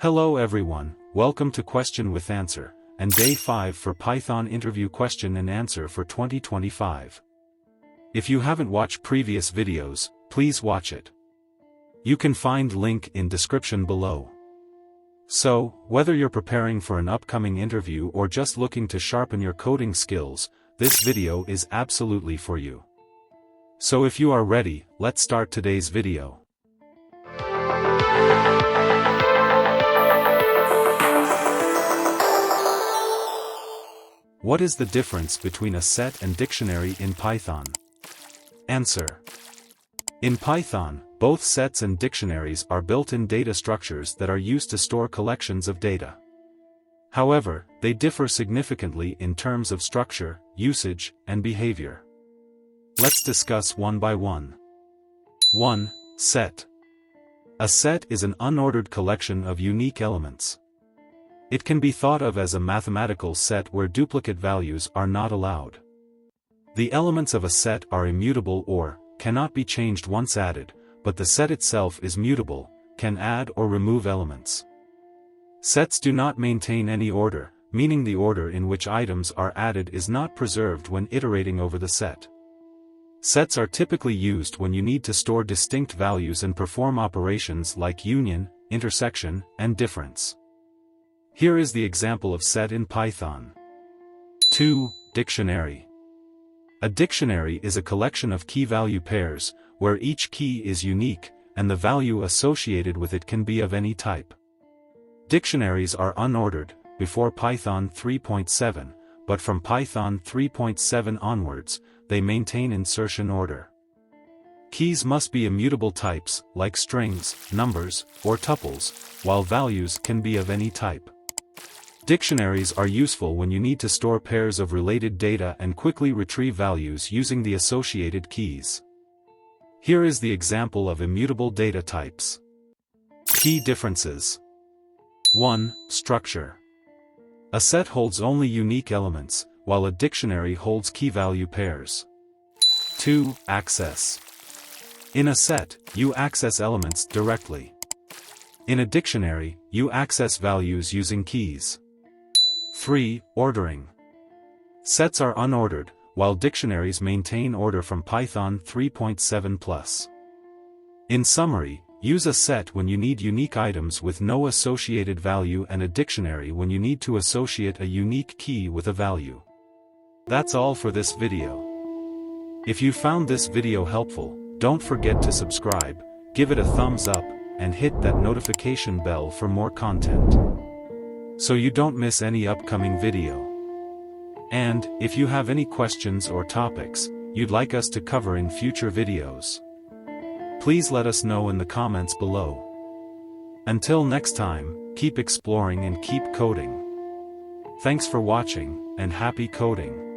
Hello everyone, welcome to Question with Answer, and Day 5 for Python Interview Question and Answer for 2025. If you haven't watched previous videos, please watch it. You can find link in description below. So, whether you're preparing for an upcoming interview or just looking to sharpen your coding skills, this video is absolutely for you. So if you are ready, let's start today's video. What is the difference between a set and dictionary in Python? Answer. In Python, both sets and dictionaries are built-in data structures that are used to store collections of data. However, they differ significantly in terms of structure, usage, and behavior. Let's discuss one by one. 1. Set. A set is an unordered collection of unique elements. It can be thought of as a mathematical set where duplicate values are not allowed. The elements of a set are immutable or cannot be changed once added, but the set itself is mutable, can add or remove elements. Sets do not maintain any order, meaning the order in which items are added is not preserved when iterating over the set. Sets are typically used when you need to store distinct values and perform operations like union, intersection, and difference. Here is the example of set in Python. 2. Dictionary. A dictionary is a collection of key-value pairs, where each key is unique, and the value associated with it can be of any type. Dictionaries are unordered, before Python 3.7, but from Python 3.7 onwards, they maintain insertion order. Keys must be immutable types, like strings, numbers, or tuples, while values can be of any type. Dictionaries are useful when you need to store pairs of related data and quickly retrieve values using the associated keys. Here is the example of immutable data types. Key differences. 1. Structure. A set holds only unique elements, while a dictionary holds key-value pairs. 2. Access. In a set, you access elements directly. In a dictionary, you access values using keys. 3. Ordering. Sets are unordered, while dictionaries maintain order from Python 3.7+. In summary, use a set when you need unique items with no associated value and a dictionary when you need to associate a unique key with a value. That's all for this video. If you found this video helpful, don't forget to subscribe, give it a thumbs up, and hit that notification bell for more content, so you don't miss any upcoming video. And, if you have any questions or topics you'd like us to cover in future videos, please let us know in the comments below. Until next time, keep exploring and keep coding. Thanks for watching, and happy coding.